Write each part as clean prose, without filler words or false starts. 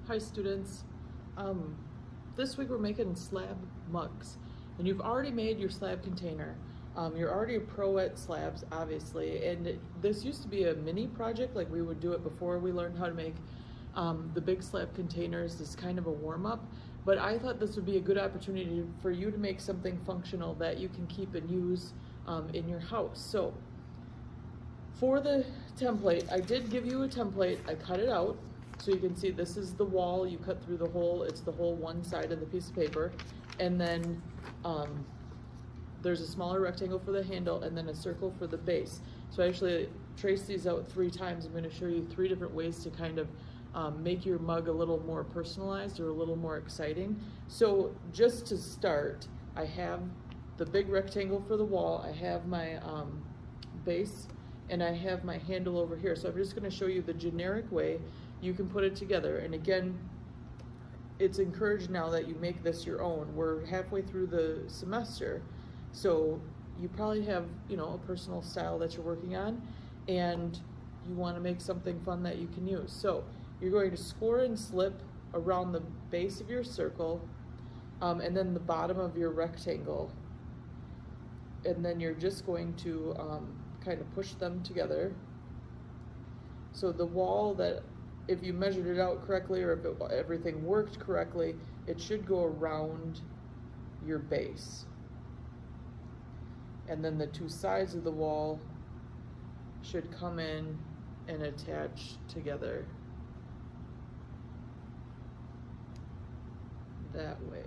Hi students. Um, this week we're making slab mugs, and you've already made your slab container. You're already a pro at slabs, obviously, and this used to be a mini project, like we would do it before we learned how to make the big slab containers. This is kind of a warm-up, but I thought this would be a good opportunity for you to make something functional that you can keep and use in your house. So for the template, I did give you a template. I cut it out. So you can see this is the wall, you cut through the hole, it's the whole one side of the piece of paper. And then there's a smaller rectangle for the handle and then a circle for the base. So I actually traced these out 3 times. I'm going to show you 3 different ways to kind of make your mug a little more personalized or a little more exciting. So just to start, I have the big rectangle for the wall, I have my base, and I have my handle over here. So I'm just going to show you the generic way you can put it together. And again, it's encouraged now that you make this your own. We're halfway through the semester, so you probably have, you know, a personal style that you're working on, and you want to make something fun that you can use. So you're going to score and slip around the base of your circle, and then the bottom of your rectangle, and then you're just going to kind of push them together. So the wall, that if you measured it out correctly, or if everything worked correctly, it should go around your base. And then the 2 sides of the wall should come in and attach together that way.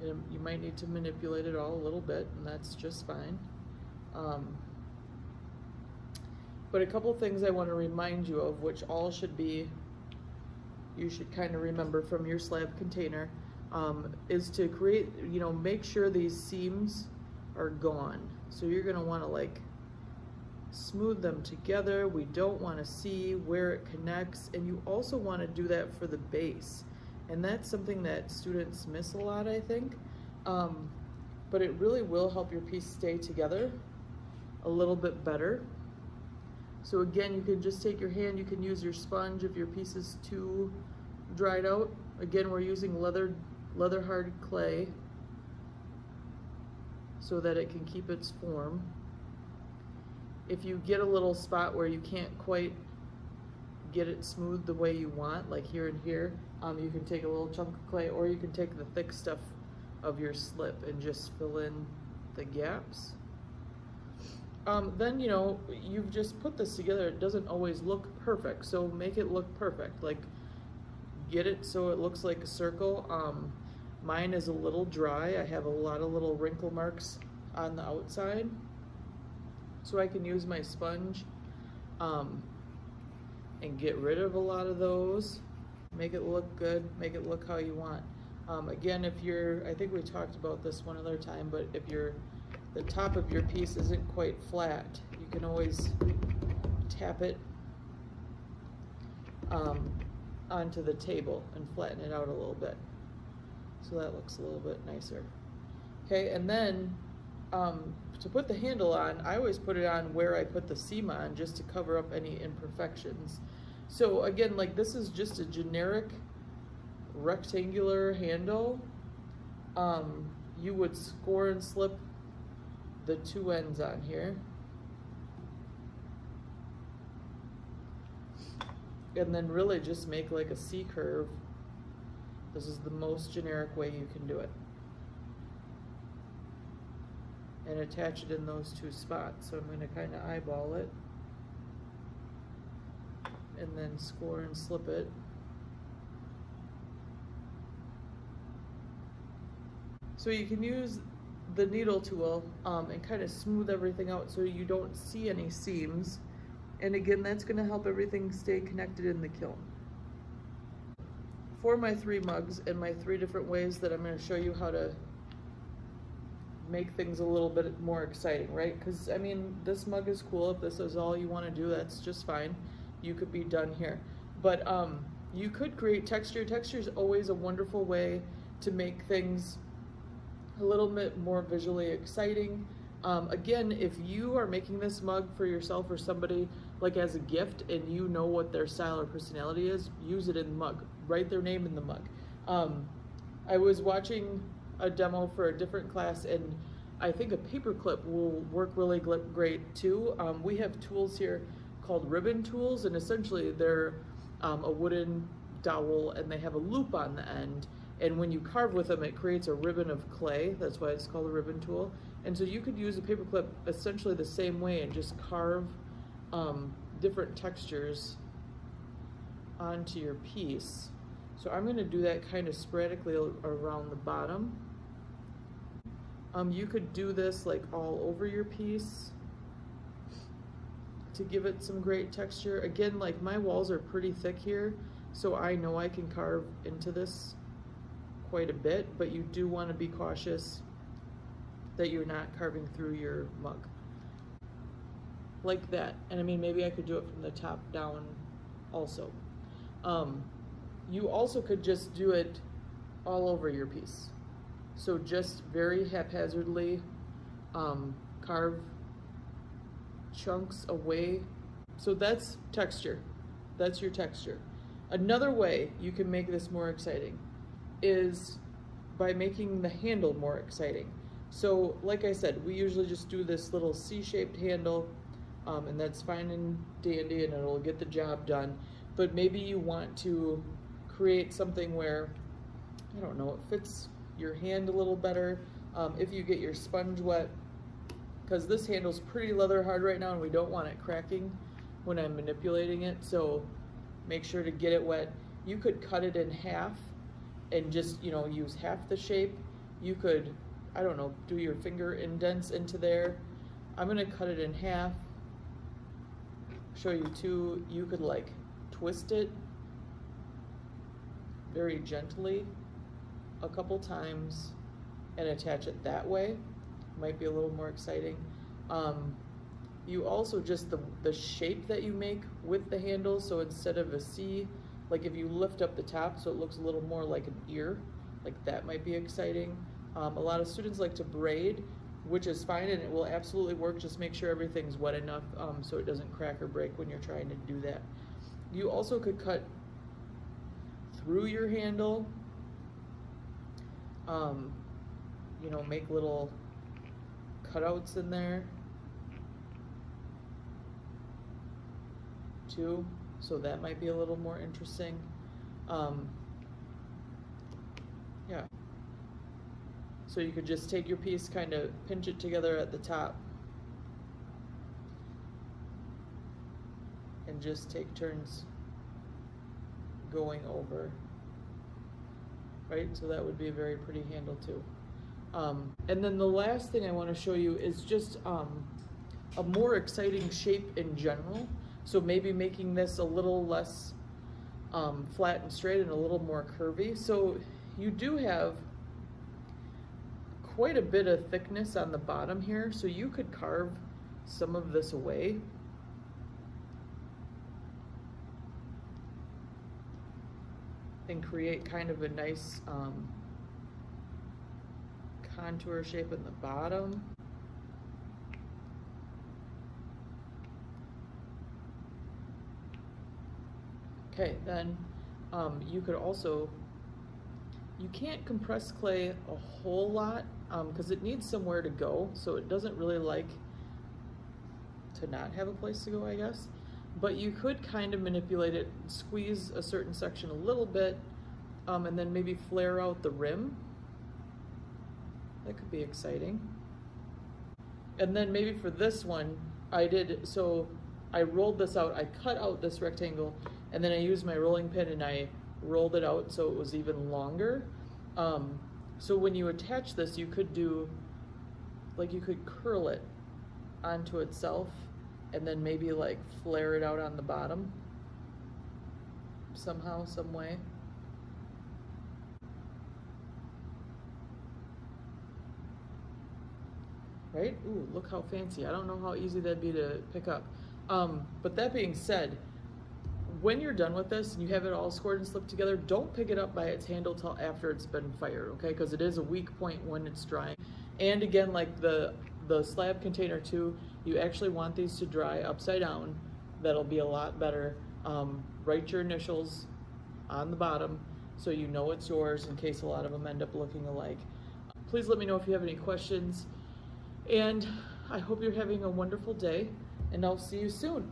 And you might need to manipulate it all a little bit, and that's just fine. But a couple things I want to remind you of, which all should be, you should kind of remember from your slab container, is to create, you know, make sure these seams are gone. So you're going to want to like smooth them together. We don't want to see where it connects, and you also want to do that for the base. And that's something that students miss a lot, I think. But it really will help your piece stay together a little bit better. So again, you can just take your hand, you can use your sponge if your piece is too dried out. Again, we're using leather hard clay so that it can keep its form. If you get a little spot where you can't quite get it smooth the way you want, like here and here, you can take a little chunk of clay, or you can take the thick stuff of your slip and just fill in the gaps. Then, you know, you've just put this together. It doesn't always look perfect, so make it look perfect. Like, get it so it looks like a circle. Mine is a little dry. I have a lot of little wrinkle marks on the outside, so I can use my sponge and get rid of a lot of those. Make it look good, make it look how you want. Again, if you're, I think we talked about this one other time, but if the top of your piece isn't quite flat, you can always tap it onto the table and flatten it out a little bit, so that looks a little bit nicer. Okay, and then to put the handle on, I always put it on where I put the seam on, just to cover up any imperfections. So again, like, this is just a generic rectangular handle. You would score and slip the 2 ends on here, and then really just make like a C curve. This is the most generic way you can do it, and attach it in those 2 spots. So I'm going to kind of eyeball it and then score and slip it. So you can use the needle tool and kind of smooth everything out so you don't see any seams. And again, that's going to help everything stay connected in the kiln. For my 3 mugs and my 3 different ways that I'm going to show you how to make things a little bit more exciting, right? Because I mean, this mug is cool. If this is all you want to do, that's just fine. You could be done here. But you could create texture. Texture is always a wonderful way to make things a little bit more visually exciting. Again, if you are making this mug for yourself or somebody like as a gift and you know what their style or personality is, use it in the mug. Write their name in the mug. I was watching a demo for a different class, and I think a paper clip will work really great too. We have tools here called ribbon tools, and essentially they're a wooden dowel and they have a loop on the end, and when you carve with them it creates a ribbon of clay. That's why it's called a ribbon tool. And so you could use a paper clip essentially the same way and just carve different textures onto your piece. So I'm going to do that kind of sporadically around the bottom. You could do this like all over your piece to give it some great texture. Again, like my walls are pretty thick here, so I know I can carve into this quite a bit, but you do want to be cautious that you're not carving through your mug. Like that. And I mean, maybe I could do it from the top down also. You also could just do it all over your piece. So just very haphazardly carve chunks away. So that's texture. That's your texture. Another way you can make this more exciting is by making the handle more exciting. So like I said, we usually just do this little C-shaped handle, and that's fine and dandy and it'll get the job done. But maybe you want to create something where, I don't know, it fits your hand a little better. If you get your sponge wet, because this handle's pretty leather hard right now and we don't want it cracking when I'm manipulating it, so make sure to get it wet. You could cut it in half and just, you know, use half the shape. You could, I don't know, do your finger indents into there. I'm gonna cut it in half, show you two. You could like twist it very gently a couple times and attach it that way. Might be a little more exciting. You also just the shape that you make with the handle, so instead of a C, like if you lift up the top so it looks a little more like an ear, like that might be exciting. A lot of students like to braid, which is fine and it will absolutely work. Just make sure everything's wet enough so it doesn't crack or break when you're trying to do that. You also could cut through your handle, you know, make little cutouts in there too, so that might be a little more interesting. Yeah. So you could just take your piece, kind of pinch it together at the top, and just take turns going over, right? So that would be a very pretty handle too. And then the last thing I want to show you is just a more exciting shape in general. So maybe making this a little less flat and straight and a little more curvy. So you do have quite a bit of thickness on the bottom here, so you could carve some of this away. And create kind of a nice contour shape in the bottom. Okay, then you could also, you can't compress clay a whole lot because it needs somewhere to go, so it doesn't really like to not have a place to go, I guess. But you could kind of manipulate it, squeeze a certain section a little bit, and then maybe flare out the rim. That could be exciting. And then maybe for this one, so I rolled this out, I cut out this rectangle, and then I used my rolling pin and I rolled it out so it was even longer. So when you attach this, you could do, like you could curl it onto itself and then maybe like flare it out on the bottom somehow, some way. Right? Ooh, look how fancy. I don't know how easy that'd be to pick up. But that being said, when you're done with this and you have it all scored and slipped together, don't pick it up by its handle till after it's been fired, okay? Because it is a weak point when it's drying. And again, like the the slab container too, you actually want these to dry upside down. That'll be a lot better. Write your initials on the bottom so you know it's yours in case a lot of them end up looking alike. Please let me know if you have any questions, and I hope you're having a wonderful day, and I'll see you soon.